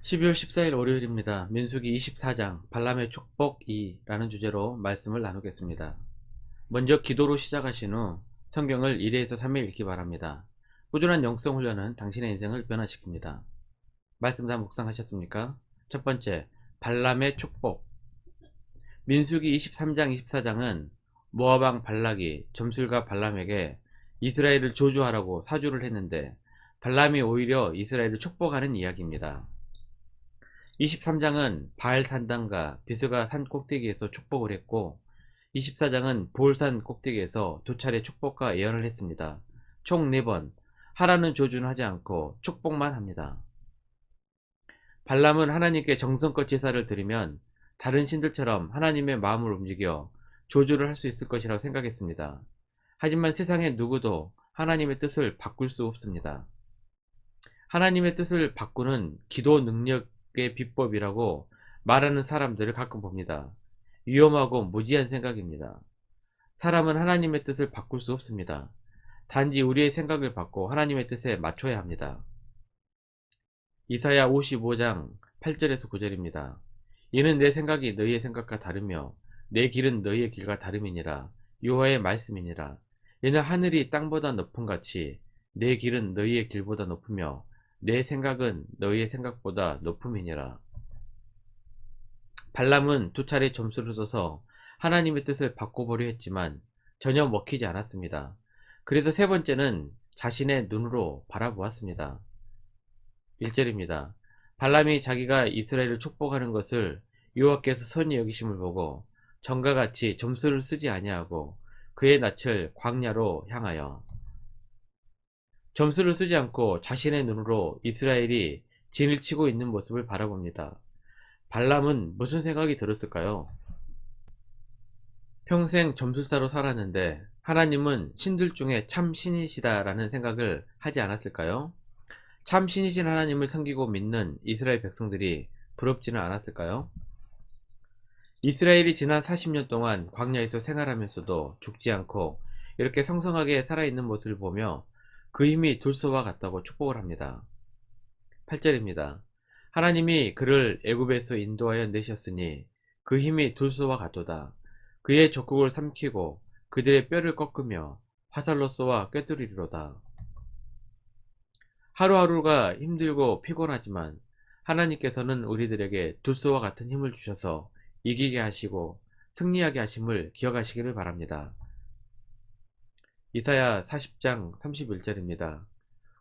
12월 14일 월요일입니다. 민수기 24장 발람의 축복 2라는 주제로 말씀을 나누겠습니다. 먼저 기도로 시작하신 후 성경을 1회에서 3회 읽기 바랍니다. 꾸준한 영성 훈련은 당신의 인생을 변화시킵니다. 말씀 다 묵상하셨습니까? 첫 번째, 발람의 축복. 민수기 23장 24장은 모압 왕 발락이 점술가 발람에게 이스라엘을 저주하라고 사주를 했는데 발람이 오히려 이스라엘을 축복하는 이야기입니다. 23장은 바알 산당과 비스가 산 꼭대기에서 축복을 했고 24장은 볼산 꼭대기에서 두 차례 축복과 예언을 했습니다. 총 4번 하라는 조주는 하지 않고 축복만 합니다. 발람은 하나님께 정성껏 제사를 드리면 다른 신들처럼 하나님의 마음을 움직여 조주를 할 수 있을 것이라고 생각했습니다. 하지만 세상의 누구도 하나님의 뜻을 바꿀 수 없습니다. 하나님의 뜻을 바꾸는 기도 능력의 비법이라고 말하는 사람들을 가끔 봅니다. 위험하고 무지한 생각입니다. 사람은 하나님의 뜻을 바꿀 수 없습니다. 단지 우리의 생각을 바꿔 하나님의 뜻에 맞춰야 합니다. 이사야 55장 8절에서 9절입니다. 이는 내 생각이 너희의 생각과 다르며 내 길은 너희의 길과 다름이니라. 여호와의 말씀이니라. 이는 하늘이 땅보다 높음같이 내 길은 너희의 길보다 높으며 내 생각은 너희의 생각보다 높음이니라. 발람은 두 차례 점수를 써서 하나님의 뜻을 바꿔보려 했지만 전혀 먹히지 않았습니다. 그래서 세 번째는 자신의 눈으로 바라보았습니다. 1절입니다. 발람이 자기가 이스라엘을 축복하는 것을 여호와께서 선히 여기심을 보고 전과 같이 점수를 쓰지 아니하고 그의 낯을 광야로 향하여 점수를 쓰지 않고 자신의 눈으로 이스라엘이 진을 치고 있는 모습을 바라봅니다. 발람은 무슨 생각이 들었을까요? 평생 점술사로 살았는데 하나님은 신들 중에 참 신이시다라는 생각을 하지 않았을까요? 참 신이신 하나님을 섬기고 믿는 이스라엘 백성들이 부럽지는 않았을까요? 이스라엘이 지난 40년 동안 광야에서 생활하면서도 죽지 않고 이렇게 성성하게 살아있는 모습을 보며 그 힘이 들소와 같다고 축복을 합니다. 8절입니다. 하나님이 그를 애굽에서 인도하여 내셨으니 그 힘이 들소와 같도다. 그의 족국을 삼키고 그들의 뼈를 꺾으며 화살로 쏘아 꿰뚫리리로다. 하루하루가 힘들고 피곤하지만 하나님께서는 우리들에게 들소와 같은 힘을 주셔서 이기게 하시고 승리하게 하심을 기억하시기를 바랍니다. 이사야 40장 31절입니다.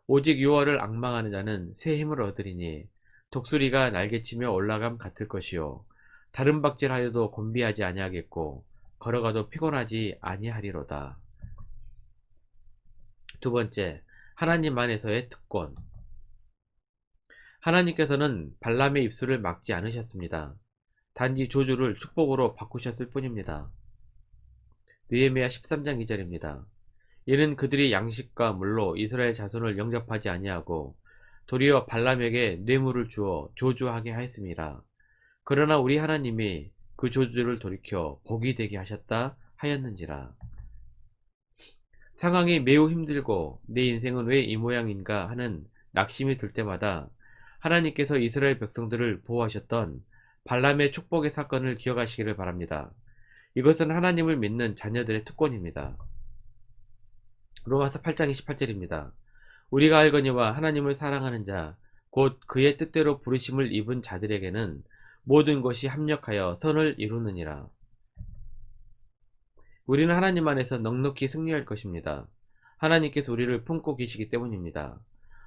오직 여호와를 앙망하는 자는 새 힘을 얻으리니 독수리가 날개치며 올라감 같을 것이요 다른 박질하여도 곤비하지 아니하겠고 걸어가도 피곤하지 아니하리로다. 두 번째, 하나님 안에서의 특권. 하나님께서는 발람의 입술을 막지 않으셨습니다. 단지 조주를 축복으로 바꾸셨을 뿐입니다. 느헤미야 13장 2절입니다. 이는 그들이 양식과 물로 이스라엘 자손을 영접하지 아니하고 도리어 발람에게 뇌물을 주어 조주하게 하였음이라. 그러나 우리 하나님이 그 조주를 돌이켜 복이 되게 하셨다 하였는지라. 상황이 매우 힘들고 내 인생은 왜 이 모양인가 하는 낙심이 들 때마다 하나님께서 이스라엘 백성들을 보호하셨던 발람의 축복의 사건을 기억하시기를 바랍니다. 이것은 하나님을 믿는 자녀들의 특권입니다. 로마서 8장 28절입니다. 우리가 알거니와 하나님을 사랑하는 자 곧 그의 뜻대로 부르심을 입은 자들에게는 모든 것이 합력하여 선을 이루느니라. 우리는 하나님 안에서 넉넉히 승리할 것입니다. 하나님께서 우리를 품고 계시기 때문입니다.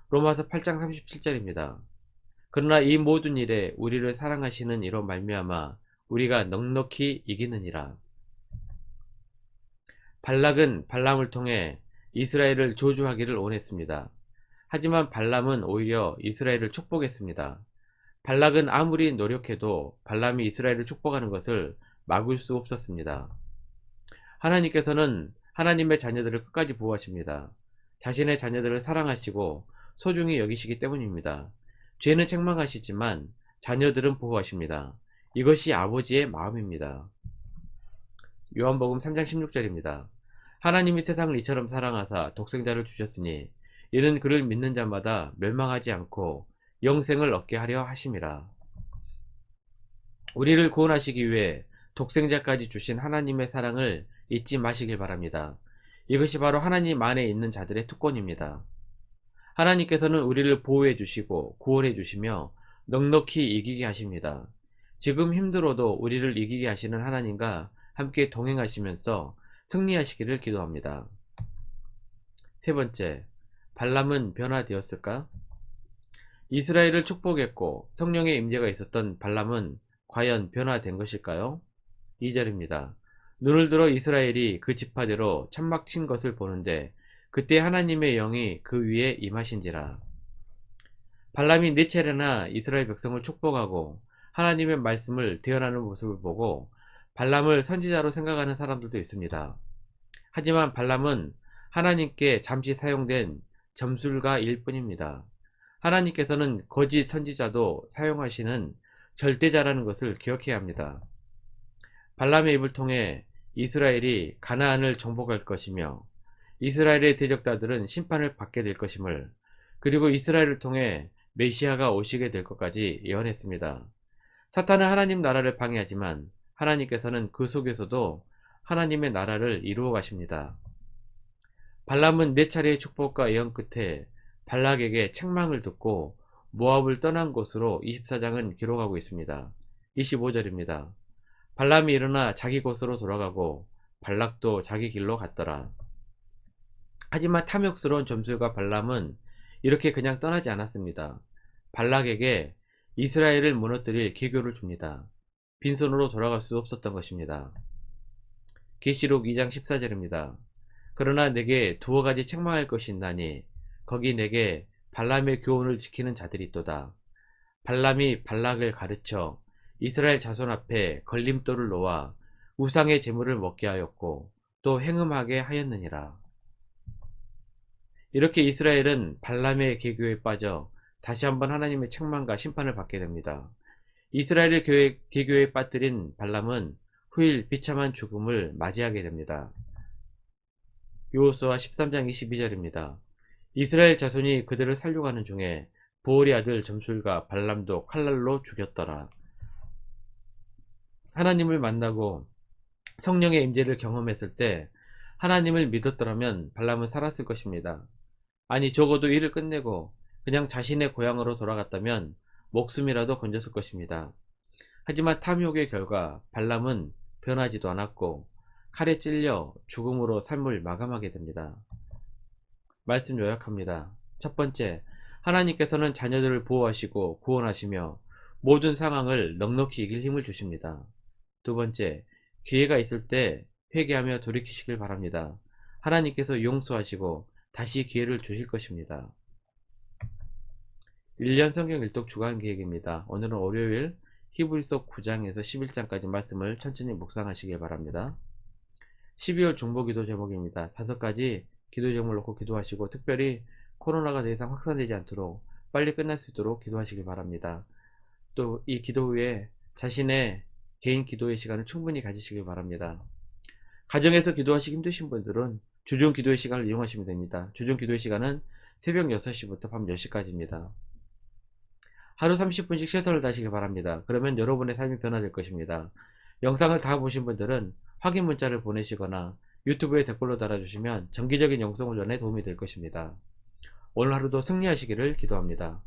로마서 8장 37절입니다. 그러나 이 모든 일에 우리를 사랑하시는 이로 말미암아 우리가 넉넉히 이기느니라. 발락은 발람을 통해 이스라엘을 저주하기를 원했습니다. 하지만 발람은 오히려 이스라엘을 축복했습니다. 발락은 아무리 노력해도 발람이 이스라엘을 축복하는 것을 막을 수 없었습니다. 하나님께서는 하나님의 자녀들을 끝까지 보호하십니다. 자신의 자녀들을 사랑하시고 소중히 여기시기 때문입니다. 죄는 책망하시지만 자녀들은 보호하십니다. 이것이 아버지의 마음입니다. 요한복음 3장 16절입니다. 하나님이 세상을 이처럼 사랑하사 독생자를 주셨으니 이는 그를 믿는 자마다 멸망하지 않고 영생을 얻게 하려 하심이라. 우리를 구원하시기 위해 독생자까지 주신 하나님의 사랑을 잊지 마시길 바랍니다. 이것이 바로 하나님 안에 있는 자들의 특권입니다. 하나님께서는 우리를 보호해 주시고 구원해 주시며 넉넉히 이기게 하십니다. 지금 힘들어도 우리를 이기게 하시는 하나님과 함께 동행하시면서 승리하시기를 기도합니다. 세 번째, 발람은 변화되었을까? 이스라엘을 축복했고 성령의 임재가 있었던 발람은 과연 변화된 것일까요? 2절입니다. 눈을 들어 이스라엘이 그 지파대로 천막 친 것을 보는데 그때 하나님의 영이 그 위에 임하신지라. 발람이 네 차례나 이스라엘 백성을 축복하고 하나님의 말씀을 대언하는 모습을 보고 발람을 선지자로 생각하는 사람들도 있습니다. 하지만 발람은 하나님께 잠시 사용된 점술가일 뿐입니다. 하나님께서는 거짓 선지자도 사용하시는 절대자라는 것을 기억해야 합니다. 발람의 입을 통해 이스라엘이 가나안을 정복할 것이며 이스라엘의 대적자들은 심판을 받게 될 것임을, 그리고 이스라엘을 통해 메시아가 오시게 될 것까지 예언했습니다. 사탄은 하나님 나라를 방해하지만 하나님께서는 그 속에서도 하나님의 나라를 이루어 가십니다. 발람은 네 차례의 축복과 예언 끝에 발락에게 책망을 듣고 모압을 떠난 것으로 24장은 기록하고 있습니다. 25절입니다. 발람이 일어나 자기 곳으로 돌아가고 발락도 자기 길로 갔더라. 하지만 탐욕스러운 점술가 발람은 이렇게 그냥 떠나지 않았습니다. 발락에게 이스라엘을 무너뜨릴 기교를 줍니다. 빈손으로 돌아갈 수 없었던 것입니다. 계시록 2장 14절입니다. 그러나 내게 두어 가지 책망할 것이 있나니 거기 내게 발람의 교훈을 지키는 자들이 있도다. 발람이 발락을 가르쳐 이스라엘 자손 앞에 걸림돌을 놓아 우상의 제물을 먹게 하였고 또 행음하게 하였느니라. 이렇게 이스라엘은 발람의 계교에 빠져 다시 한번 하나님의 책망과 심판을 받게 됩니다. 이스라엘의 계교에 빠뜨린 발람은 후일 비참한 죽음을 맞이하게 됩니다. 여호수아 13장 22절입니다. 이스라엘 자손이 그들을 살려가는 중에 보올의 아들 점술가 발람도 칼날로 죽였더라. 하나님을 만나고 성령의 임재를 경험했을 때 하나님을 믿었더라면 발람은 살았을 것입니다. 아니, 적어도 일을 끝내고 그냥 자신의 고향으로 돌아갔다면 목숨이라도 건졌을 것입니다. 하지만 탐욕의 결과 발람은 변하지도 않았고 칼에 찔려 죽음으로 삶을 마감하게 됩니다. 말씀 요약합니다. 첫 번째, 하나님께서는 자녀들을 보호하시고 구원하시며 모든 상황을 넉넉히 이길 힘을 주십니다. 두 번째, 기회가 있을 때 회개하며 돌이키시길 바랍니다. 하나님께서 용서하시고 다시 기회를 주실 것입니다. 1년 성경 일독 주간 계획입니다. 오늘은 월요일 히브리서 9장에서 11장까지 말씀을 천천히 묵상하시길 바랍니다. 12월 중보기도 제목입니다. 5가지 기도 제목을 놓고 기도하시고 특별히 코로나가 더 이상 확산되지 않도록 빨리 끝날 수 있도록 기도하시길 바랍니다. 또 이 기도 후에 자신의 개인 기도의 시간을 충분히 가지시길 바랍니다. 가정에서 기도하시기 힘드신 분들은 주중 기도의 시간을 이용하시면 됩니다. 주중 기도의 시간은 새벽 6시부터 밤 10시까지입니다. 하루 30분씩 최선을 다하시길 바랍니다. 그러면 여러분의 삶이 변화될 것입니다. 영상을 다 보신 분들은 확인 문자를 보내시거나 유튜브에 댓글로 달아주시면 정기적인 영상 훈련에 도움이 될 것입니다. 오늘 하루도 승리하시기를 기도합니다.